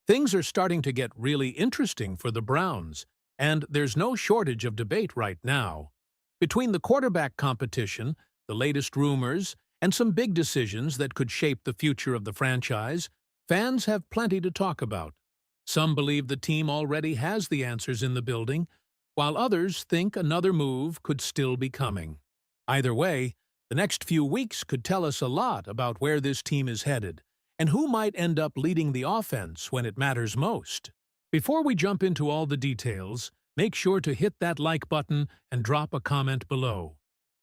Things are starting to get really interesting for the Browns, and there's no shortage of debate right now. Between the quarterback competition, the latest rumors, and some big decisions that could shape the future of the franchise, fans have plenty to talk about. Some believe the team already has the answers in the building, while others think another move could still be coming. Either way, the next few weeks could tell us a lot about where this team is headed and who might end up leading the offense when it matters most. Before we jump into all the details, make sure to hit that like button and drop a comment below.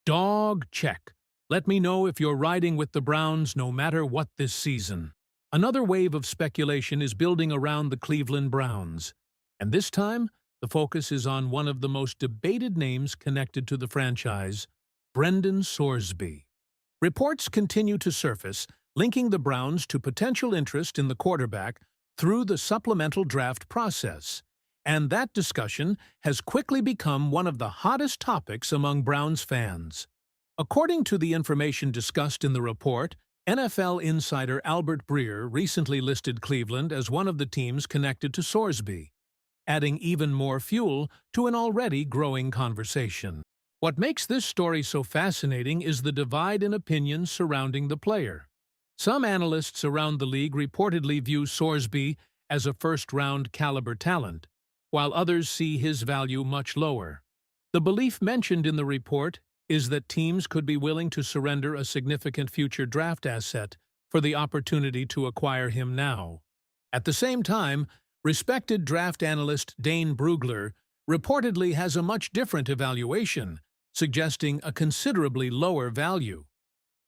Dog check. Let me know if you're riding with the Browns no matter what this season. Another wave of speculation is building around the Cleveland Browns, and this time the focus is on one of the most debated names connected to the franchise, Brendan Sorsby. Reports continue to surface, linking the Browns to potential interest in the quarterback through the supplemental draft process, and that discussion has quickly become one of the hottest topics among Browns fans. According to the information discussed in the report, NFL insider Albert Breer recently listed Cleveland as one of the teams connected to Sorsby, adding even more fuel to an already growing conversation. What makes this story so fascinating is the divide in opinions surrounding the player. Some analysts around the league reportedly view Sorsby as a first-round caliber talent, while others see his value much lower. The belief mentioned in the report is that teams could be willing to surrender a significant future draft asset for the opportunity to acquire him now. At the same time, respected draft analyst Dane Brugler reportedly has a much different evaluation, suggesting a considerably lower value.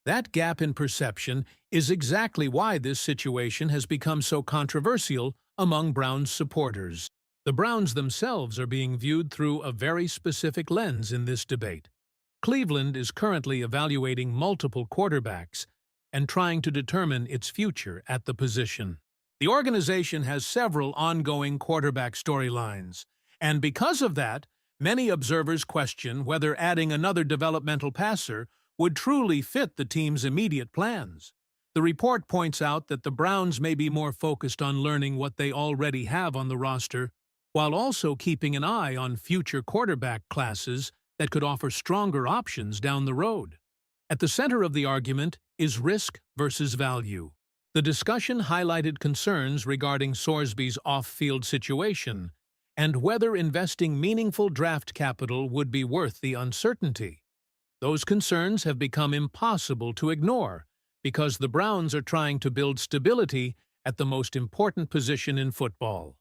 That gap in perception is exactly why this situation has become so controversial among Browns supporters. The Browns themselves are being viewed through a very specific lens in this debate. Cleveland is currently evaluating multiple quarterbacks and trying to determine its future at the position. The organization has several ongoing quarterback storylines, and because of that, many observers question whether adding another developmental passer would truly fit the team's immediate plans. The report points out that the Browns may be more focused on learning what they already have on the roster, while also keeping an eye on future quarterback classes that could offer stronger options down the road. At the center of the argument is risk versus value. The discussion highlighted concerns regarding Sorsby's off-field situation and whether investing meaningful draft capital would be worth the uncertainty. Those concerns have become impossible to ignore because the Browns are trying to build stability at the most important position in football.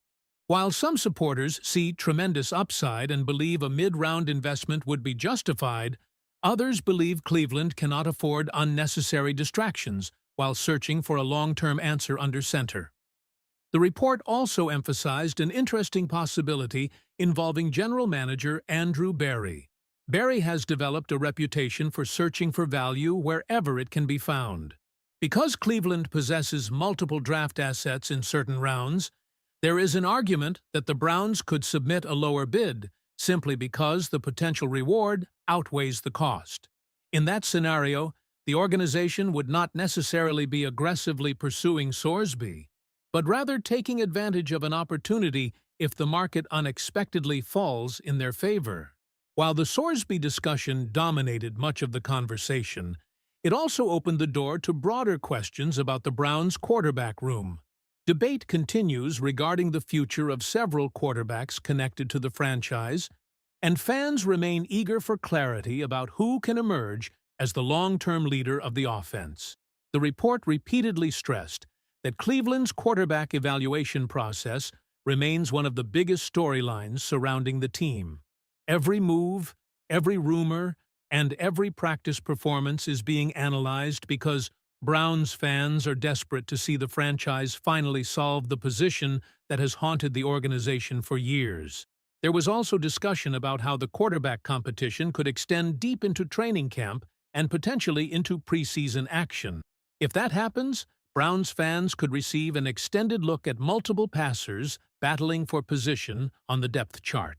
While some supporters see tremendous upside and believe a mid-round investment would be justified, others believe Cleveland cannot afford unnecessary distractions while searching for a long-term answer under center. The report also emphasized an interesting possibility involving general manager Andrew Berry. Berry has developed a reputation for searching for value wherever it can be found. Because Cleveland possesses multiple draft assets in certain rounds, there is an argument that the Browns could submit a lower bid simply because the potential reward outweighs the cost. In that scenario, the organization would not necessarily be aggressively pursuing Sorsby, but rather taking advantage of an opportunity if the market unexpectedly falls in their favor. While the Sorsby discussion dominated much of the conversation, it also opened the door to broader questions about the Browns' quarterback room. Debate continues regarding the future of several quarterbacks connected to the franchise, and fans remain eager for clarity about who can emerge as the long-term leader of the offense. The report repeatedly stressed that Cleveland's quarterback evaluation process remains one of the biggest storylines surrounding the team. Every move, every rumor, and every practice performance is being analyzed because Browns fans are desperate to see the franchise finally solve the position that has haunted the organization for years. There was also discussion about how the quarterback competition could extend deep into training camp and potentially into preseason action. If that happens, Browns fans could receive an extended look at multiple passers battling for position on the depth chart.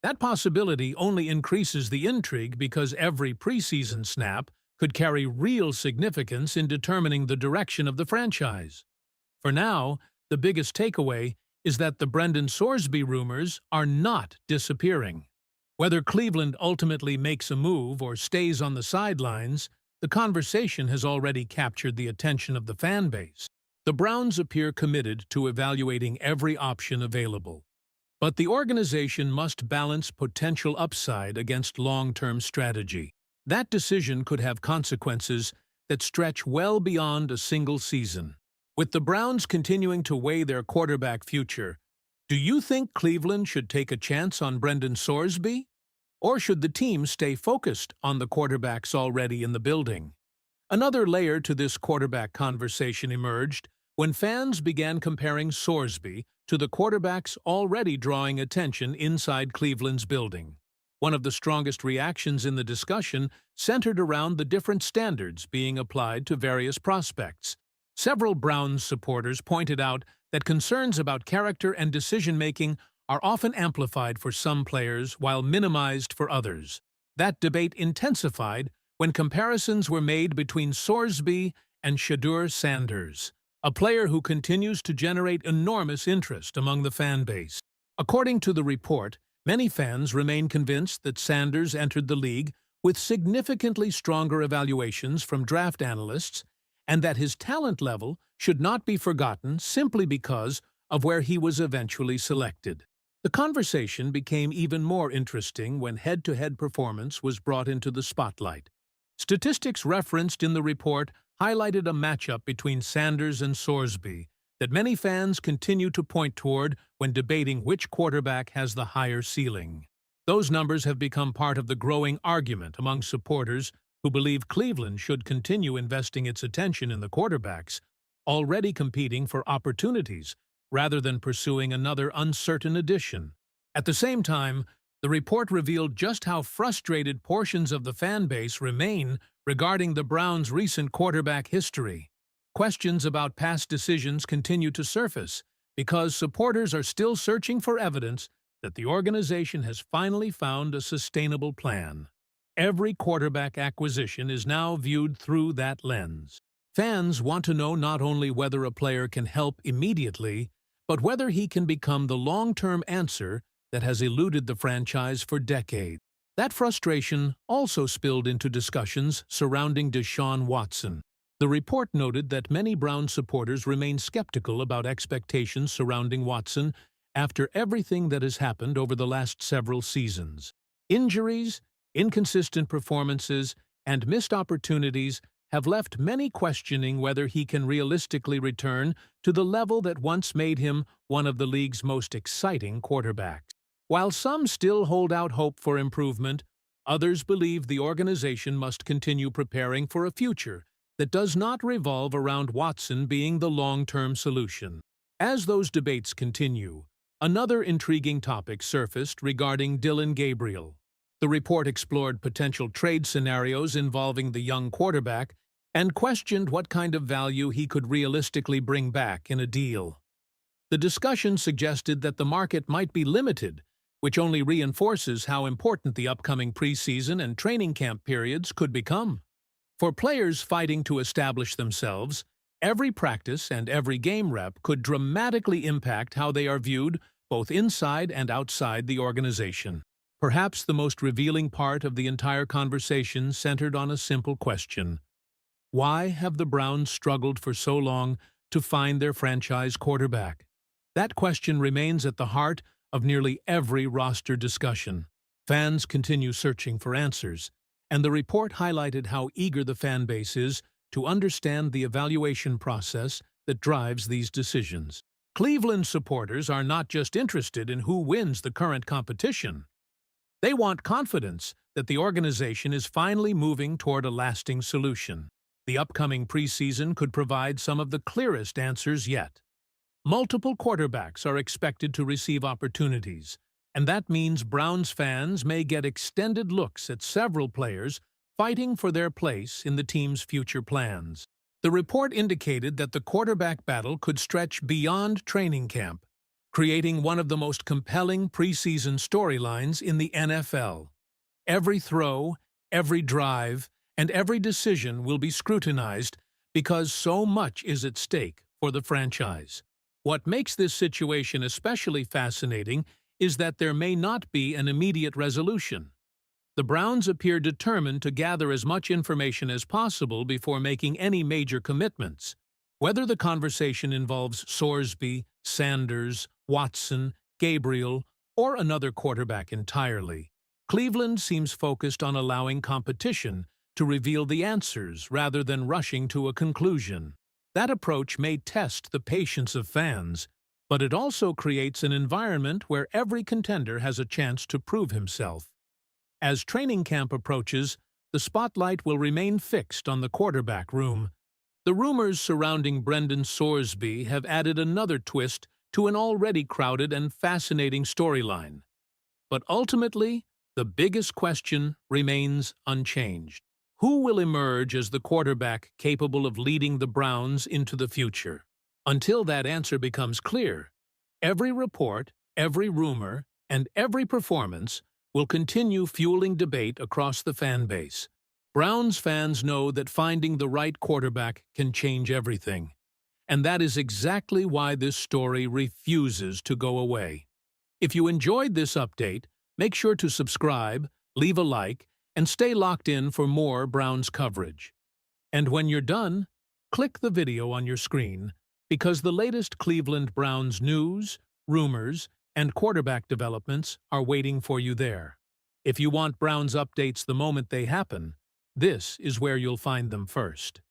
That possibility only increases the intrigue because every preseason snap could carry real significance in determining the direction of the franchise. For now, The biggest takeaway is that the Brendan Sorsby rumors are not disappearing. Whether Cleveland ultimately makes a move or stays on the sidelines, the conversation has already captured the attention of the fan base. The Browns appear committed to evaluating every option available. But the organization must balance potential upside against long-term strategy. That decision could have consequences that stretch well beyond a single season. With the Browns continuing to weigh their quarterback future, do you think Cleveland should take a chance on Brendan Sorsby? Or should the team stay focused on the quarterbacks already in the building? Another layer to this quarterback conversation emerged when fans began comparing Sorsby to the quarterbacks already drawing attention inside Cleveland's building. One of the strongest reactions in the discussion centered around the different standards being applied to various prospects. Several Browns supporters pointed out that concerns about character and decision-making are often amplified for some players while minimized for others. That debate intensified when comparisons were made between Sorsby and Shedeur Sanders, a player who continues to generate enormous interest among the fan base. According to the report, many fans remain convinced that Sanders entered the league with significantly stronger evaluations from draft analysts and that his talent level should not be forgotten simply because of where he was eventually selected. The conversation became even more interesting when head-to-head performance was brought into the spotlight. Statistics referenced in the report highlighted a matchup between Sanders and Sorsby that many fans continue to point toward when debating which quarterback has the higher ceiling. Those numbers have become part of the growing argument among supporters who believe Cleveland should continue investing its attention in the quarterbacks, already competing for opportunities, rather than pursuing another uncertain addition. At the same time, the report revealed just how frustrated portions of the fan base remain regarding the Browns' recent quarterback history. Questions about past decisions continue to surface because supporters are still searching for evidence that the organization has finally found a sustainable plan. Every quarterback acquisition is now viewed through that lens. Fans want to know not only whether a player can help immediately, but whether he can become the long-term answer that has eluded the franchise for decades. That frustration also spilled into discussions surrounding Deshaun Watson. The report noted that many Browns supporters remain skeptical about expectations surrounding Watson after everything that has happened over the last several seasons. Injuries, inconsistent performances, and missed opportunities have left many questioning whether he can realistically return to the level that once made him one of the league's most exciting quarterbacks. While some still hold out hope for improvement, others believe the organization must continue preparing for a future that does not revolve around Watson being the long-term solution. As those debates continue, another intriguing topic surfaced regarding Dillon Gabriel. The report explored potential trade scenarios involving the young quarterback and questioned what kind of value he could realistically bring back in a deal. The discussion suggested that the market might be limited, which only reinforces how important the upcoming preseason and training camp periods could become. For players fighting to establish themselves, every practice and every game rep could dramatically impact how they are viewed both inside and outside the organization. Perhaps the most revealing part of the entire conversation centered on a simple question. Why have the Browns struggled for so long to find their franchise quarterback? That question remains at the heart of nearly every roster discussion. Fans continue searching for answers, and the report highlighted how eager the fan base is to understand the evaluation process that drives these decisions. Cleveland supporters are not just interested in who wins the current competition. They want confidence that the organization is finally moving toward a lasting solution. The upcoming preseason could provide some of the clearest answers yet. Multiple quarterbacks are expected to receive opportunities, and that means Browns fans may get extended looks at several players fighting for their place in the team's future plans. The report indicated that the quarterback battle could stretch beyond training camp, creating one of the most compelling preseason storylines in the NFL. Every throw, every drive, and every decision will be scrutinized because so much is at stake for the franchise. What makes this situation especially fascinating is that there may not be an immediate resolution. The Browns appear determined to gather as much information as possible before making any major commitments. Whether the conversation involves Sorsby, Sanders, Watson, Gabriel, or another quarterback entirely, Cleveland seems focused on allowing competition to reveal the answers rather than rushing to a conclusion. That approach may test the patience of fans, but it also creates an environment where every contender has a chance to prove himself. As training camp approaches, the spotlight will remain fixed on the quarterback room. The rumors surrounding Brendan Sorsby have added another twist to an already crowded and fascinating storyline. But ultimately, the biggest question remains unchanged. Who will emerge as the quarterback capable of leading the Browns into the future? Until that answer becomes clear, every report, every rumor, and every performance will continue fueling debate across the fan base. Browns fans know that finding the right quarterback can change everything, and that is exactly why this story refuses to go away. If you enjoyed this update, make sure to subscribe, leave a like, and stay locked in for more Browns coverage. And when you're done, click the video on your screen, because the latest Cleveland Browns news, rumors, and quarterback developments are waiting for you there. If you want Browns updates the moment they happen, this is where you'll find them first.